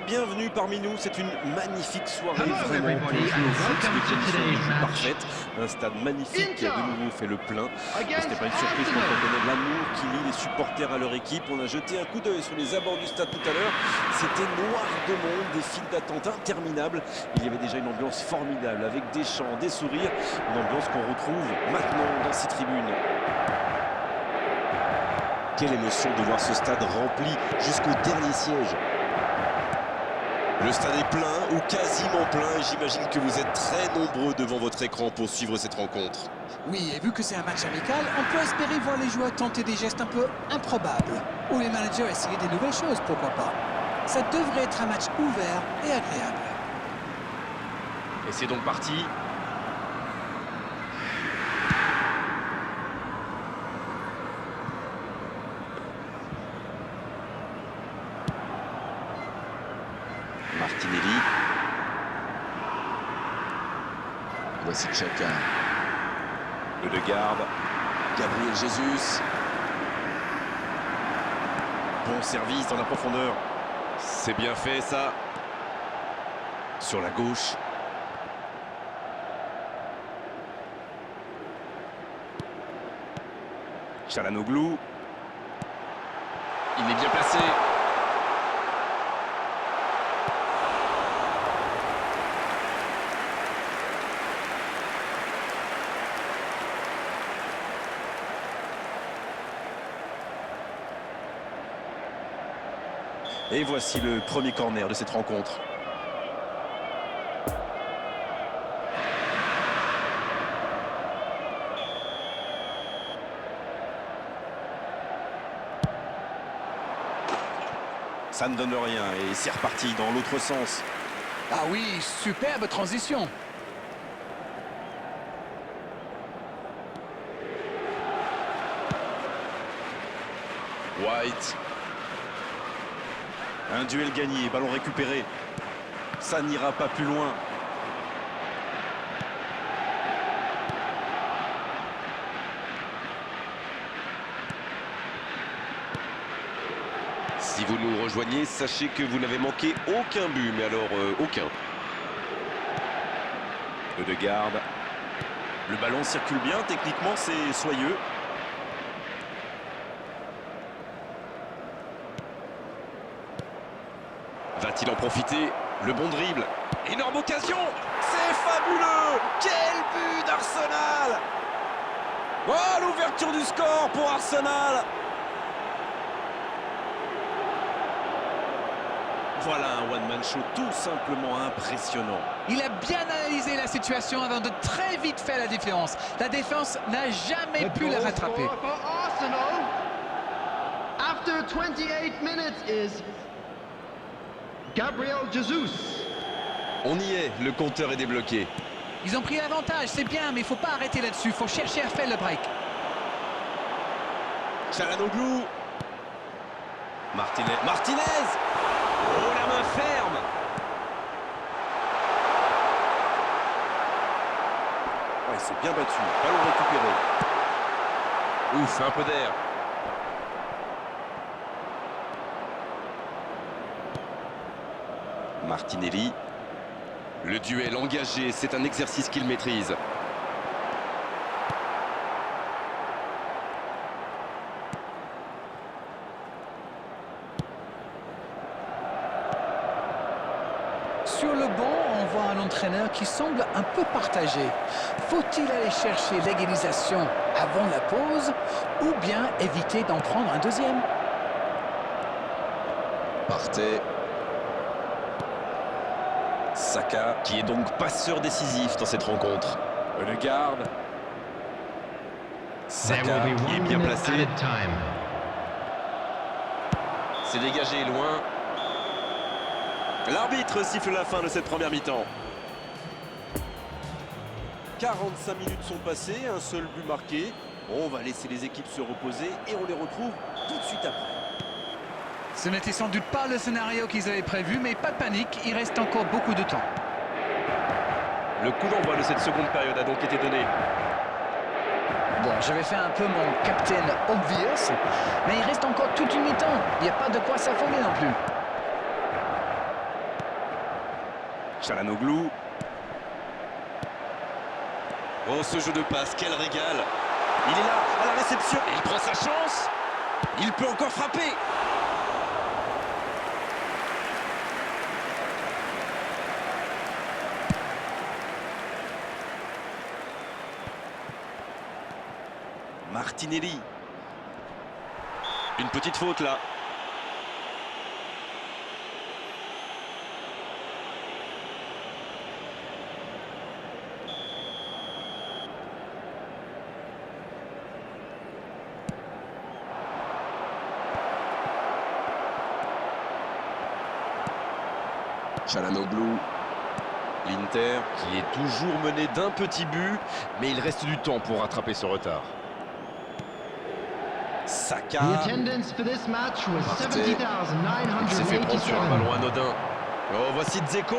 bienvenue parmi nous. C'est une magnifique soirée vraiment pour jouer au foot. Les conditions sont parfaites. Un stade magnifique de nouveau fait le plein. Ce n'est pas une surprise quand on connaît l'amour qui lie les supporters à leur équipe. On a jeté un coup d'œil sur les abords du stade tout à l'heure. C'était noir de monde, des files d'attente interminables. Il y avait déjà une ambiance formidable avec des chants, des sourires. Une ambiance qu'on retrouve maintenant dans ces tribunes. Quelle émotion de voir ce stade rempli jusqu'au dernier siège. Le stade est plein ou quasiment plein et j'imagine que vous êtes très nombreux devant votre écran pour suivre cette rencontre. Oui, et vu que c'est un match amical, on peut espérer voir les joueurs tenter des gestes un peu improbables. Ou les managers essayer des nouvelles choses, pourquoi pas. Ça devrait être un match ouvert et agréable. Et c'est donc parti. Martinelli. Voici Xhaka. Le de garde. Gabriel Jesus. Bon service dans la profondeur. C'est bien fait ça. Sur la gauche. Çalhanoğlu. Il est bien placé. Et voici le premier corner de cette rencontre. Ça ne donne rien et c'est reparti dans l'autre sens. Ah oui, superbe transition. White. Un duel gagné, ballon récupéré. Ça n'ira pas plus loin. Si vous nous rejoignez, sachez que vous n'avez manqué aucun but, mais alors aucun. Le de garde. Le ballon circule bien, techniquement c'est soyeux. Va-t-il en profiter? Le bon dribble. Énorme occasion. C'est fabuleux. Quel but d'Arsenal! Oh, l'ouverture du score pour Arsenal. Voilà un one-man show tout simplement impressionnant. Il a bien analysé la situation avant de très vite faire la différence. La défense n'a jamais pu la rattraper. After 28 minutes is Gabriel Jesus. On y est, le compteur est débloqué. Ils ont pris l'avantage, c'est bien, mais il ne faut pas arrêter là-dessus. Il faut chercher à faire le break. Çalhanoğlu. Martinez. Oh, la main ferme. Oh, il s'est bien battu. Ballon récupéré. Ouf, un peu d'air. Martinelli. Le duel engagé, c'est un exercice qu'il maîtrise. Sur le banc, on voit un entraîneur qui semble un peu partagé. Faut-il aller chercher l'égalisation avant la pause ou bien éviter d'en prendre un deuxième? Partey. Saka, qui est donc passeur décisif dans cette rencontre. Le garde. Saka, qui est bien placé. C'est dégagé loin. L'arbitre siffle la fin de cette première mi-temps. 45 minutes sont passées, un seul but marqué. On va laisser les équipes se reposer et on les retrouve tout de suite après. Ce n'était sans doute pas le scénario qu'ils avaient prévu, mais pas de panique, il reste encore beaucoup de temps. Le coup d'envoi de cette seconde période a donc été donné. Bon, je vais faire un peu mon Captain Obvious, mais il reste encore toute une mi-temps. Il n'y a pas de quoi s'affoler non plus. Çalhanoğlu. Oh, ce jeu de passe, quel régal. Il est là, à la réception. Il prend sa chance. Il peut encore frapper. Martinelli. Une petite faute là. Çalhanoğlu. L'Inter qui est toujours mené d'un petit but, mais il reste du temps pour rattraper ce retard. Saka. The attendance for this match was Il s'est fait prendre sur un 70,987. ballon anodin. Oh, voici Dzeko.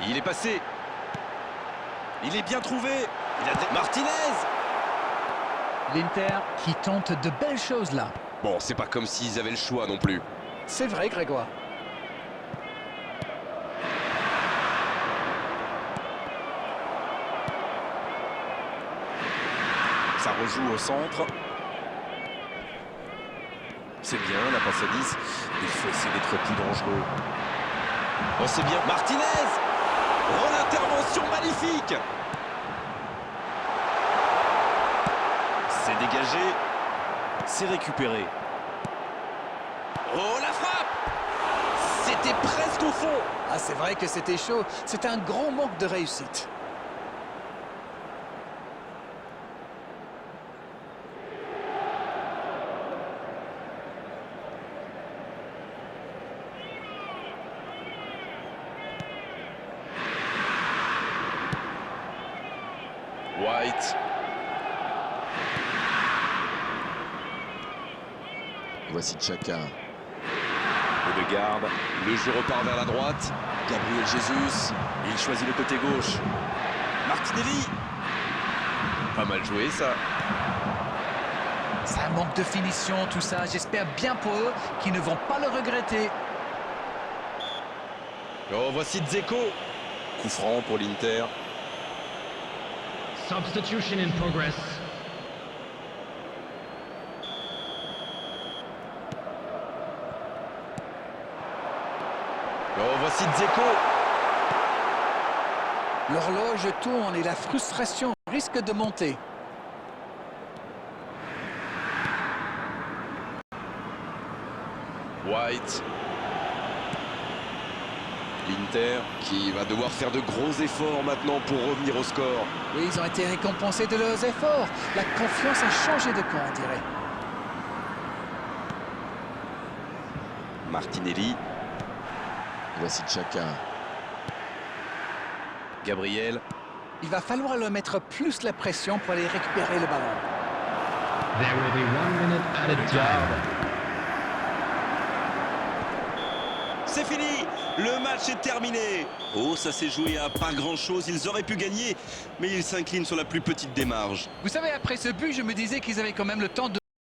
Il est passé. Il est bien trouvé. Martinez. L'Inter qui tente de belles choses là. Bon, c'est pas comme s'ils avaient le choix non plus. C'est vrai, Grégoire. Ça rejoue au centre. C'est bien, la passe à 10. Il faut essayer d'être plus dangereux. Oh, c'est bien. Martinez. Oh, l'intervention magnifique. C'est dégagé. C'est récupéré. Oh, la frappe. C'était presque au fond. Ah, c'est vrai que c'était chaud. C'est un gros manque de réussite. White. Voici Xhaka. De garde. Le jeu repart vers la droite. Gabriel Jesus. Il choisit le côté gauche. Martinelli. Pas mal joué ça. Ça manque de finition, tout ça. J'espère bien pour eux qu'ils ne vont pas le regretter. Oh, voici Dzeko. Coup franc pour l'Inter. Substitution in progress. Oh, voici Dzeko. L'horloge tourne et la frustration risque de monter. White. L'Inter qui va devoir faire de gros efforts maintenant pour revenir au score. Oui, ils ont été récompensés de leurs efforts. La confiance a changé de camp, on dirait. Martinelli. Voici Xhaka. Gabriel. Il va falloir leur mettre plus la pression pour aller récupérer le ballon. There will be 1 minute added time. C'est fini. Le match est terminé. Oh, ça s'est joué à pas grand-chose. Ils auraient pu gagner, mais ils s'inclinent sur la plus petite des marges. Vous savez, après ce but, je me disais qu'ils avaient quand même le temps de